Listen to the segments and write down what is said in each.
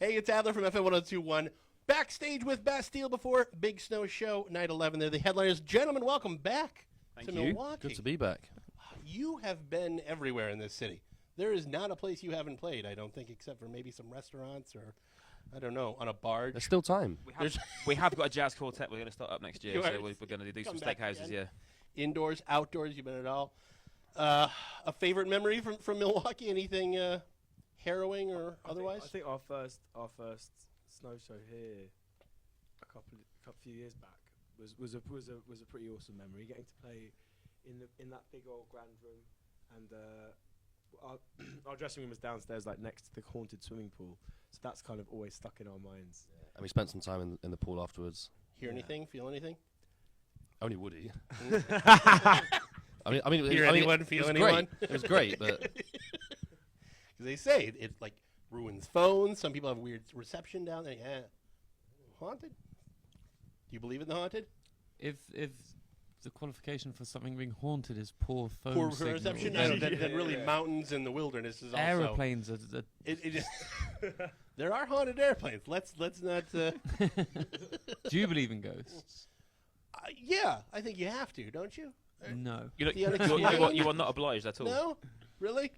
Hey, it's Adler from FM 1021. Backstage with Bastille before Big Snow Show, Night 11. They're the headliners. Gentlemen, welcome back to Milwaukee. Good to be back. You have been everywhere in this city. There is not a place you haven't played, I don't think, except for maybe some restaurants or, I don't know, on a barge. There's still time. We have got a jazz quartet we're going to start up next year, You so are- we're going to do some come back steakhouses, again. yeah. Indoors, outdoors, you've been at all. A favorite memory from Milwaukee? Anything harrowing or otherwise? I think our first snow show here a few years back was a pretty awesome memory. Getting to play in that big old grand room, and our dressing room was downstairs, like next to the haunted swimming pool. So that's kind of always stuck in our minds. And we spent some time in the pool afterwards. Hear anything? Feel anything? Only Woody. Hear anyone? Feel anyone? It was great, but Because they say it like ruins phones. Some people have weird reception down there. Yeah. Haunted? Do you believe in the haunted? If the qualification for something being haunted is poor phone Poor signal, reception? then Then really mountains and the wilderness is also... aeroplanes are It just there are haunted airplanes. Let's not... do you believe in ghosts? yeah, I think you have to, don't you? No. You The unexplained? are not obliged at all. No? Really?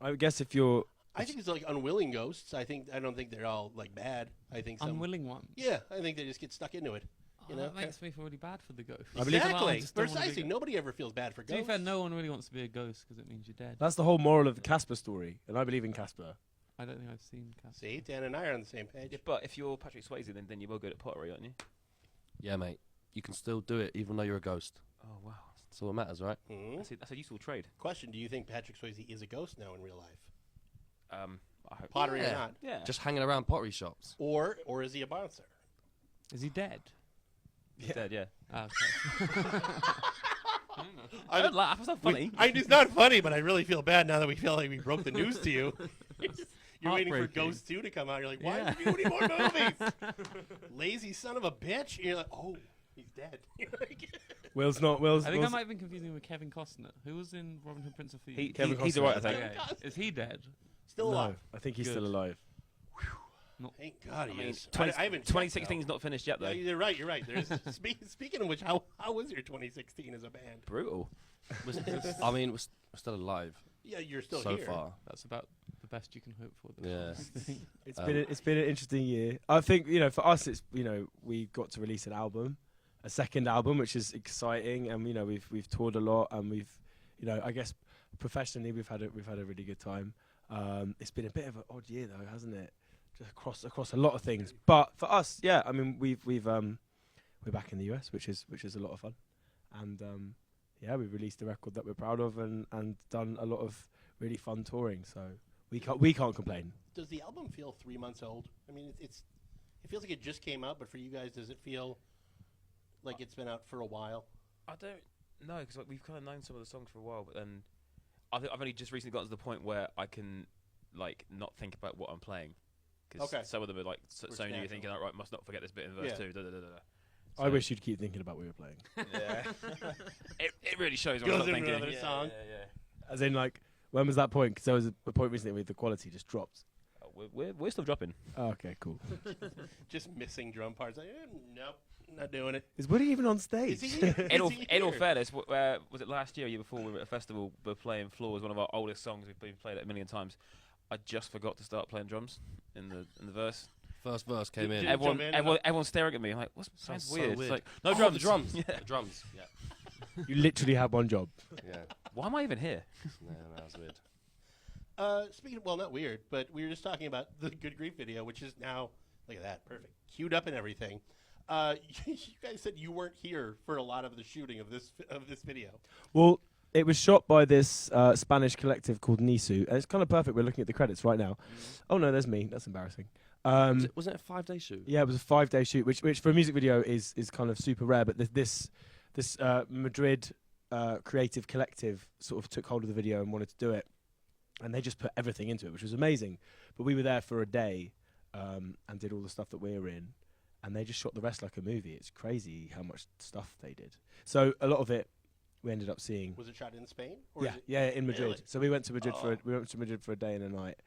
I guess if you're I think it's like unwilling ghosts. I don't think they're all like bad. I think some... Unwilling ones. Yeah, I think they just get stuck into it. You know? That makes me feel really bad for the ghost. Exactly. Precisely. Nobody ever feels bad for To be ghosts. fair, no one really wants to be a ghost because it means you're dead. that's the whole moral of the Casper story, and I believe in Casper. I don't think I've seen Casper. See, Dan and I are on the same page. Yeah, but if you're Patrick Swayze, then you're well good at pottery, aren't you? yeah, mate, you can still do it even though you're a ghost. Oh, wow. That's all that matters, right? Mhm. That's a useful trade. Question: do you think Patrick Swayze is a ghost now in real life? I hope. Pottery or Yeah. not? Yeah. Just hanging around pottery shops. Or is he a bouncer? Is he dead? He's dead, yeah. Ah, okay. I Don't laugh, it's not funny. It's not funny, but I really feel bad now that we feel like we broke the news to you. You're waiting for Heartbreaking. Ghost 2 to come out. You're like, why Yeah. do we need more movies? Lazy son of a bitch. And you're like, oh, he's dead. Will's not. Will's. I think I Will's might have been confusing him with Kevin Costner, who was in Robin Hood, Prince of Thieves. He's alright, I think. Kevin Okay. Costner. Is he dead? Still no, alive. I think he's Good. still alive. Thank God he is. 20, I haven't 2016's not finished yet, though. Yeah, you're right. You're right. There's speaking of which, how was your 2016 as a band? Brutal. I mean, we're still alive Yeah, you're still so here. far. That's about the best you can hope for. Yeah. It's been an interesting year. I think for us it's we got to release an album, a second album, which is exciting, and we've toured a lot, and we've I guess professionally we've had a really good time. It's been a bit of an odd year though, hasn't it? Just across a lot of things. But for us, yeah, I mean we're back in the US, which is a lot of fun, and yeah, we released a record that we're proud of, and done a lot of really fun touring. So we can't complain. Does the album feel 3 months old? I mean, it feels like it just came out, but for you guys, does it feel like it's been out for a while? I don't know, because we've kind of known some of the songs for a while, but then I think I've only just recently gotten to the point where I can not think about what I'm playing. Because Okay. some of them are so Which new, natural. you're thinking, right, must not forget this bit in verse Yeah. 2. Da, da, da, da, da. I So- wish you'd keep thinking about what we were playing. Yeah. it really shows when Goes I'm not into thinking. another song. As in, when was that point? Because there was a point recently where the quality just dropped. Oh, we're still dropping. Oh, okay, cool. Just missing drum parts. Like, nope, not doing it. Is Woody even on stage? Is he here? In all, Is he in all here? fairness, was it last year or year before we were at a festival, we were playing Floor, one of our oldest songs, we've been played it a million times. I just forgot to start playing drums in the verse. First verse came in. Did it jump in? Everyone's staring at me. I'm like, what's Sounds sounds so weird. weird. It's like, no Oh, drums. the drums. Yeah. The drums. Yeah. You literally have one job. Yeah. Why am I even here? No, that's weird. Speaking of, well, not weird, but we were just talking about the Good Grief video, which is now, look at that, perfect, queued up and everything. You guys said you weren't here for a lot of the shooting of this video. Well, it was shot by this Spanish collective called Nisu, and it's kind of perfect. We're looking at the credits right now. Oh no, there's me. That's embarrassing. Wasn't it a 5-day shoot? Yeah, it was a 5-day shoot, which for a music video is kind of super rare. But this Madrid creative collective sort of took hold of the video and wanted to do it, and they just put everything into it, which was amazing. But we were there for a day and did all the stuff that we're in, and they just shot the rest like a movie. It's crazy how much stuff they did. So a lot of it we ended up seeing. Was it shot in Spain? Or Yeah, is it yeah, in Madrid. Really? So we went to Madrid Oh. for a day and a night.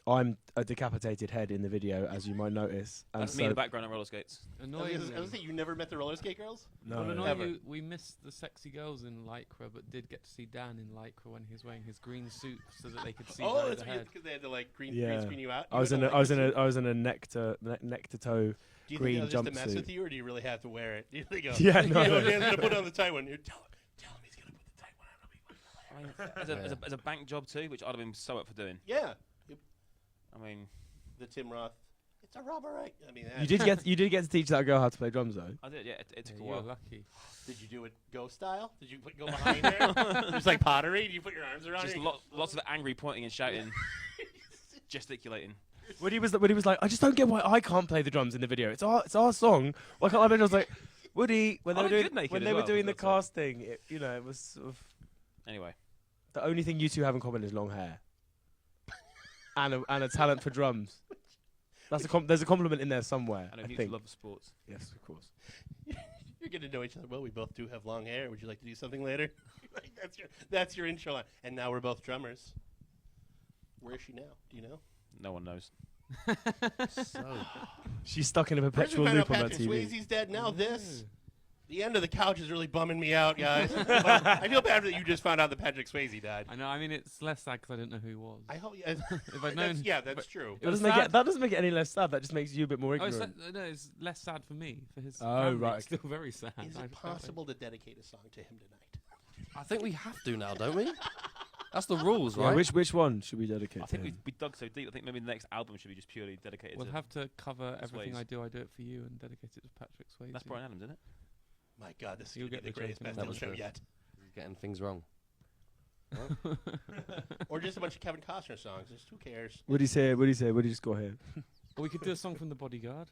I'm a decapitated head in the video, as you might notice. And That's me in the background on roller skates. I Annoyingly, was gonna say, you never met the roller skate girls? no, well, Ever. annoyingly, we missed the sexy girls in Lycra, but did get to see Dan in Lycra when he was wearing his green suit, so that they could see Oh, below that's the head. because they had to like green Yeah. screen you out. I was in a nectar toe. Do you green think that was just to mess jumpsuit. with you, or do you really have to wear it? Do you think, Yeah, no. you know, Dan's gonna put on the tight one. Tell him he's gonna put the tight one on. I mean, as a bank job too, which I'd have been so up for doing. Yeah, I mean, the Tim Roth. It's a rubber right. I mean, You did get to teach that girl how to play drums, though. I did. Yeah, it took Yeah, a you were while. lucky. Did you do it go style? Did you go behind there? Just like pottery? Did you put your arms around Just her? lots of angry pointing and shouting, gesticulating. When he was like, I just don't get why I can't play the drums in the video. It's our song. Why can't I play? I was like, Woody, when they I were look doing good naked when as they were well, doing for the God's casting, it was sort of Anyway, the only thing you two have in common is long hair and a talent for drums. That's there's a compliment in there somewhere. I know I mutual think. love for sports. Yes, of course. You're getting to know each other. Well, we both do have long hair. Would you like to do something later? Like, that's your intro line. And now we're both drummers. Where is she now? Do you know? No one knows. She's stuck in a First we perpetual found out loop on that Patrick TV. Swayze's dead. Now this. The end of the couch is really bumming me out, guys. But I feel bad that you just found out that Patrick Swayze died. I know. I mean, it's less sad because I didn't know who he was. I hope. If I'd known, That's true. It was That sad. doesn't make it any less sad. That just makes you a bit more Oh, ignorant. no, it's less sad for me. For his Oh, family, right, it's still very sad. Is it possible to dedicate a song to him tonight? I think we have to now, don't we? That's the rules, Yeah, right? which one should we dedicate I to think him? we dug so deep. I think maybe the next album should be just purely dedicated We'll to. have to cover everything Swayze. I do it for you, and dedicate it to Patrick Swayze. That's Brian Adams, isn't it? My God, this is You'll gonna be get the the greatest joke in Bastille that. show That was yet. He's getting things wrong. Or just a bunch of Kevin Costner songs. Just who cares? What do you say? What do you say? What do you score here? Or we could do a song from The Bodyguard.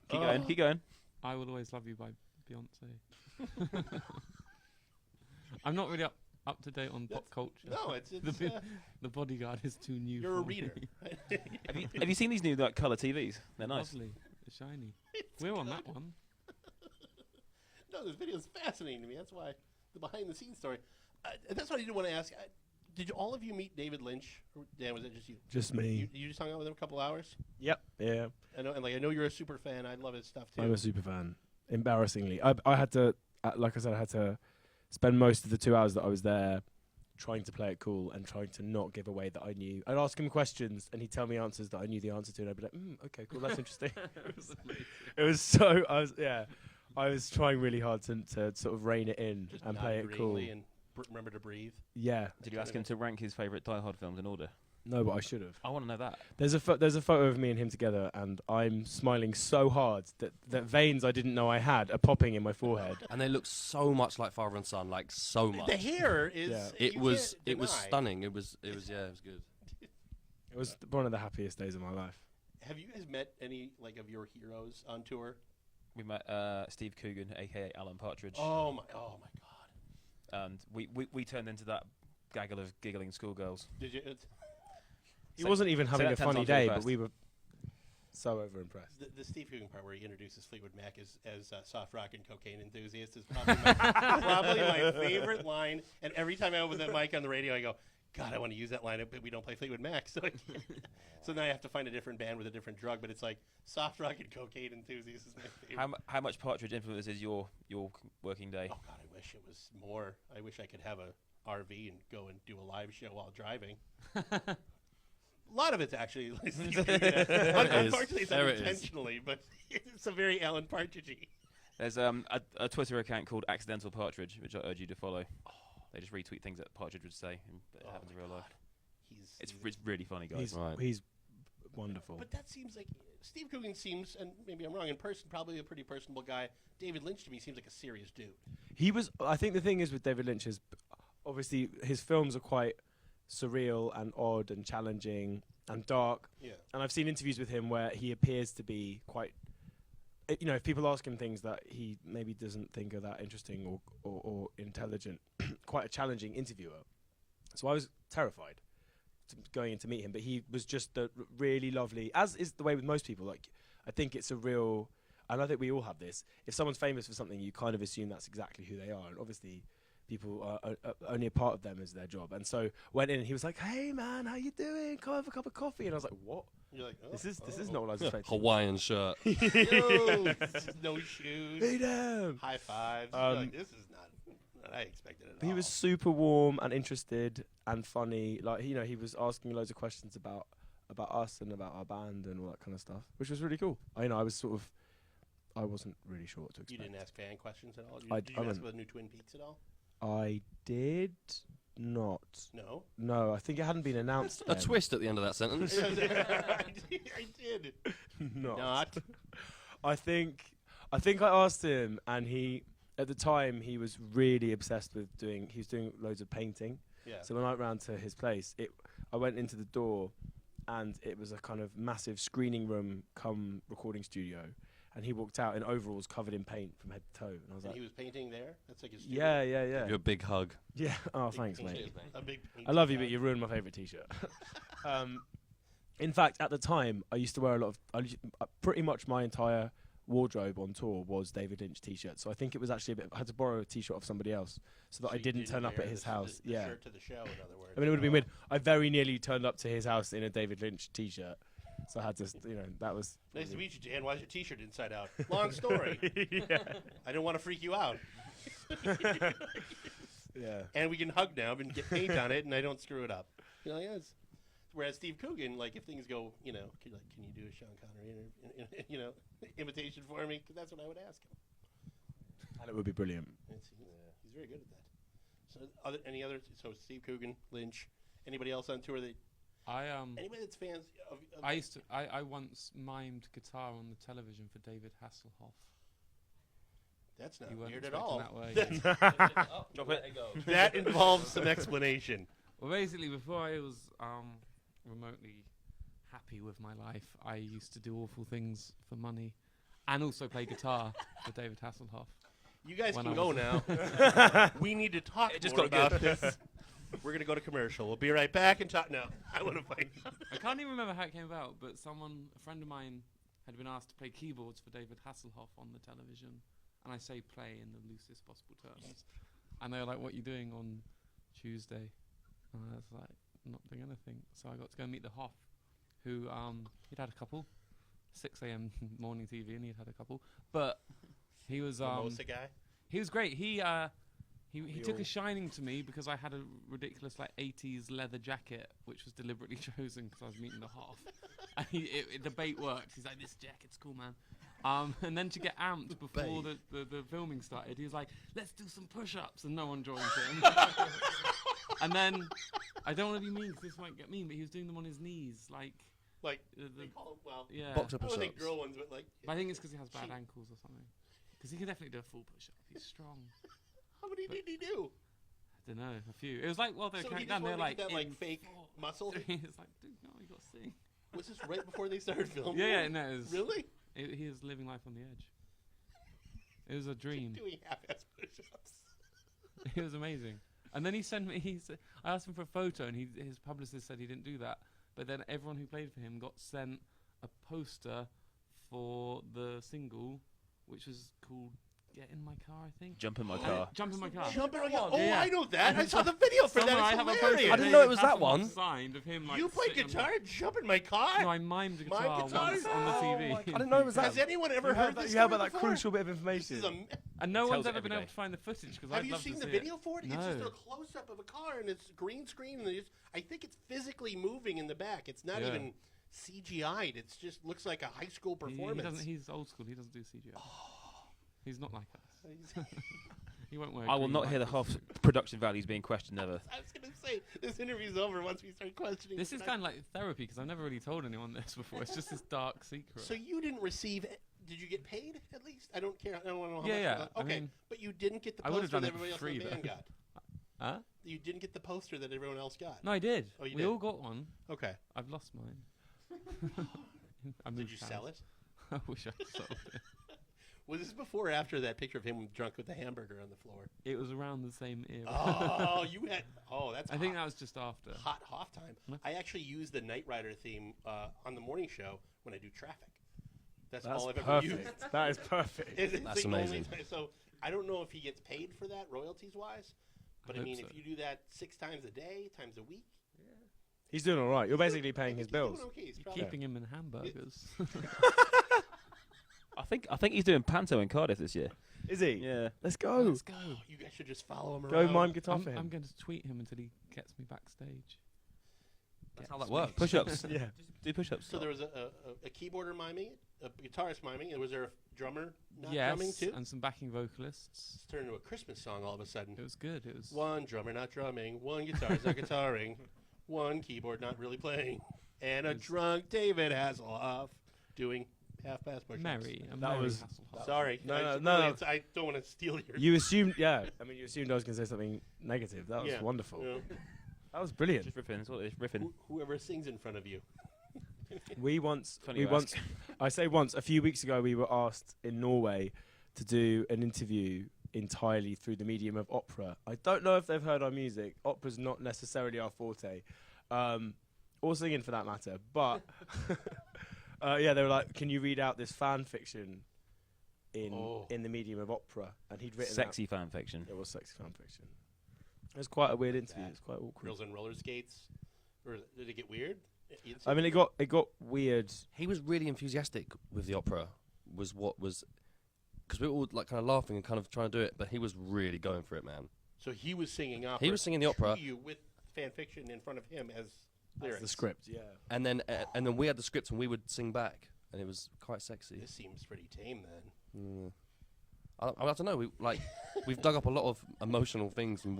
Keep going. Keep going. I Will Always Love You by Beyonce. I'm not really up to date on pop culture. No, it's The Bodyguard is too new. you're a for me. reader. Have you seen these new color TVs? They're nice. Lovely, it's shiny. We're on that one. No, this video is fascinating to me. That's why the behind the scenes story. That's what I did want to ask. Did all of you meet David Lynch? Or, Dan, was it just you? Just me. You just hung out with him a couple hours? Yep. Yeah. I know, and I know you're a super fan. I love his stuff too. I'm a super fan. Embarrassingly, I had to, like I said, I had to spend most of the 2 hours that I was there trying to play it cool and trying to not give away that I knew. I'd ask him questions and he'd tell me answers that I knew the answer to, and I'd be like, okay, cool, that's interesting. It was so, I was trying really hard to sort of rein it in Just and nod play it cool. greenly and remember to breathe. Yeah. Did you ask him to rank his favourite Die Hard films in order? No, but I should have. I want to know that. There's a photo of me and him together, and I'm smiling so hard that veins I didn't know I had are popping in my forehead. And they look so much like father and son, like so much. The hair is. Yeah. It you was can't deny. stunning. It was yeah, it was good. It was one of the happiest days of my life. Have you guys met any of your heroes on tour? We met Steve Coogan, aka Alan Partridge, Oh my God! and we turned into that gaggle of giggling schoolgirls. Did you? He Say- wasn't even say having that a 10 funny times really day, but fast. we were so over impressed. The Steve Coogan part where he introduces Fleetwood Mac as soft rock and cocaine enthusiast is probably probably my favorite line. And every time I open that mic on the radio, I go, God, I want to use that line, but we don't play Fleetwood Mac. So, so now I have to find a different band with a different drug. But it's like soft rock and cocaine enthusiast is my favorite. How much Partridge influences your working day? Oh God, I wish it was more. I wish I could have a RV and go and do a live show while driving. A lot of it's actually Steve Coogan. Unfortunately, it's There it is. unintentionally, but it's a very Alan Partridge-y. There's a Twitter account called Accidental Partridge, which I urge you to follow. They just retweet things that Partridge would say, and it happens in real life. It's really funny, guys. He's wonderful. But that seems like Steve Coogan seems, and maybe I'm wrong, in person, probably a pretty personable guy. David Lynch to me seems like a serious dude. He was. I think the thing is with David Lynch is, obviously his films are quite surreal and odd and challenging and dark. Yeah. And I've seen interviews with him where he appears to be quite. If people ask him things that he maybe doesn't think are that interesting or intelligent, quite a challenging interviewer. So I was terrified going in to meet him, but he was just really lovely, as is the way with most people. Like, I think it's a real, and I think we all have this. If someone's famous for something, you kind of assume that's exactly who they are. And obviously, people only a part of them is their job. And so went in and he was like, "Hey man, how you doing? Come have a cup of coffee." And I was like, "What? You're like, This is not what I was expecting." Hawaiian shirt. Yo, no shoes. Hey damn. High fives. You're like, this is not what I expected at all. He was super warm and interested and funny. Like he was asking loads of questions about us and about our band and all that kind of stuff, which was really cool. I wasn't really sure what to expect. You didn't ask fan questions at all? Did I you ask wouldn't. about the new Twin Peaks at all? I did not. No. No, I think it hadn't been announced. A then. twist at the end of that sentence. I did. Not. I think I asked him, and he at the time he was really obsessed with doing. He was doing loads of painting. Yeah. So when I went round to his place, I went into the door, and it was a kind of massive screening room cum recording studio. And he walked out in overalls covered in paint from head to toe. And I was And like, he was painting there? That's like his studio? yeah. Give you a big hug. Yeah. Oh, Big thanks, painting. mate. A big I love you, painting but you ruined my favourite T-shirt. In fact, at the time, I used to wear a lot of. Pretty much my entire wardrobe on tour was David Lynch T-shirts. So I think it was actually a bit. I had to borrow a T-shirt off somebody else so that So I you didn't turn up wear at his the house. the Yeah. shirt to the show, in other words. I mean, it would have been weird. I very nearly turned up to his house in a David Lynch T-shirt. So I had to, that was. Nice to meet you, Dan. Why's your T-shirt inside out? Long story. Yeah. I didn't want to freak you out. Yeah. And we can hug now and get paint on it, and I don't screw it up. You know, yes. Whereas Steve Coogan, like, if things go, can you do a Sean Connery, imitation for me? Because that's what I would ask him. And it would be brilliant. He's very good at that. So Steve Coogan, Lynch, anybody else on tour that anybody that's fans of I once mimed guitar on the television for David Hasselhoff. That's not You weren't weird at expecting all. that, were you? That's- Drop it. that involves some explanation. Well, basically, before I was remotely happy with my life, I used to do awful things for money, and also play guitar for David Hasselhoff. You guys When can I go was- now. We need to talk It just more got about this. We're gonna go to commercial. We'll be right back and talk. No, I want to find out. I can't even remember how it came about, but a friend of mine, had been asked to play keyboards for David Hasselhoff on the television, and I say play in the loosest possible terms. And they were like, "What are you doing on Tuesday?" And I was like, "Not doing anything." So I got to go meet the Hoff, who he'd had a couple, 6 a.m. morning TV, and he'd had a couple, but he was Mimosa guy. he was great. He took a shining to me because I had a ridiculous 80s leather jacket, which was deliberately chosen because I was meeting the Hoff. And the bait worked. He's like, "This jacket's cool, man." And then to get amped before the filming started, he was like, "Let's do some push-ups," and no one joined him. And then, I don't want to be mean because this might get mean, but he was doing them on his knees, like They call it, yeah. Box up I don't think push-ups. girl ones, but But I think it's because he has bad ankles or something. Because he can definitely do a full push-up. He's strong. how many did he do? I don't know, a few. It was like while they were So he counting just down, they're wanted to like get that, in fake 4, muscle. 3. It's like, dude, no, you got to sing. Was this right before they started filming? Yeah, no, it was, Really? he was living life on the edge. It was a dream. Doing half-ass push-ups. It was amazing. And then he sent me. I asked him for a photo, and his publicist said he didn't do that. But then everyone who played for him got sent a poster for the single, which was called "Get in My Car," I think. Jump in my car. Jump in my car. Jump in my car. Oh, Yeah. I know that. I saw the video for that. Somewhere I It's have a hilarious. poster. I didn't know it was that Hasselhoff one. Signed of him. Like, You play sitting on guitar and jump in my car? No, I mimed the Mime guitar guitar? once on the TV. I didn't know it was that. Has anyone ever You heard heard this you heard story about that before? crucial bit of This information. is And no Tells one's it ever every been able day. to find the footage because Have I'd you love seen to the see video it. for it? It's No. just a close-up of a car, and it's green screen, and I think it's physically moving in the back. It's not Yeah. even CGI'd. It just looks like a high school He performance. doesn't. He's old school. He doesn't do CGI. He's not like us. He won't wear. I will green not hear the lights. Hoff's production values being questioned ever. I was going to say, this interview's over once we start questioning. This the is production. kind of like therapy because I've never really told anyone this before. It's just this dark secret. So you didn't receive. Did you get paid at least? I don't care. I don't want to know how Yeah, much. yeah, it was. I Okay, mean, but you didn't get the I would've poster done that it for everybody else free, in the band though. got. Huh? You didn't get the poster that everyone else got. No, I did. Oh, you We did? all got one. Okay. I've lost mine. I Did moved you house. sell it? I wish I sold it. Was this before or after that picture of him drunk with the hamburger on the floor? It was around the same era. Oh, you had. Oh, that's. I think that was just after. hot Hoff time. No. I actually use the Knight Rider theme on the morning show when I do traffic. That's all I've ever used. perfect. That is perfect. It's That's the only amazing. time. So I don't know if he gets paid for that royalties wise, But I hope mean, so. if you do that 6 times a day, times a week, He's doing all right. You're basically paying his he's doing bills. okay. He's You're probably- keeping him in hamburgers. I think he's doing Panto in Cardiff this year. Is he? Yeah. Let's go. Let's go. You guys should just follow him Go around. mime guitar I'm, for him. I'm going to tweet him until he gets me backstage. That's how that works. Push-ups. Yeah. Do push-ups. So there was a keyboarder miming it, a guitarist miming it. Was there a drummer not Yes, drumming too? and some backing vocalists. It's turned into a Christmas song all of a sudden. It was good. It was. One drummer not drumming, one guitarist not guitaring, one keyboard not really playing, and a It was- drunk David Hasselhoff doing half-past push-ups. Merry. A That merry was- Hasselhoff. Sorry. No, I no, just no, really- no. it's- I don't want to steal your... You assumed, yeah. I mean, you assumed I was going to say something negative. That was Yeah. wonderful. Yeah. That was brilliant. Just riffing. That's what it is. Riffing. Whoever sings in front of you. We once, Funny we you once, I say once, a few weeks ago, we were asked in Norway to do an interview entirely through the medium of opera. I don't know if they've heard our music. Opera's not necessarily our forte, or singing for that matter. But yeah, they were like, "Can you read out this fan fiction in the medium of opera?" And he'd written Sexy fan fiction. Out, it was sexy fan fiction. It was quite a weird interview. It was quite awkward. Girls on roller skates? Or did it get weird? I mean, it got weird. He was really enthusiastic with the opera. Was what was because we were all like kind of laughing and kind of trying to do it, but he was really going for it, man. So he was singing opera. He was singing the opera, to you with fan fiction in front of him as That's lyrics. the script, yeah. and then we had the script and we would sing back, and it was quite sexy. This seems pretty tame then. Mm. I don't know. We've dug up a lot of emotional things and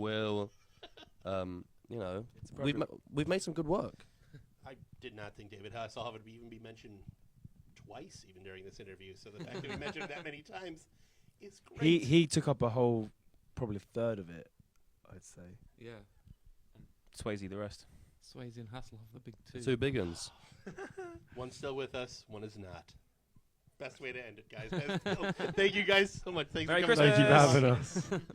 you know, we've made some good work. I did not think David Hasselhoff would even be mentioned twice, even during this interview. So the fact that we mentioned him that many times is great. He took up a whole, probably a third of it, I'd say. Yeah. Swayze the rest. Swayze and Hasselhoff, the big two. Two big uns. One's still with us, one is not. Best way to end it, guys. Thank you guys so much. Thanks Merry for coming. Christmas. Thank you for having us.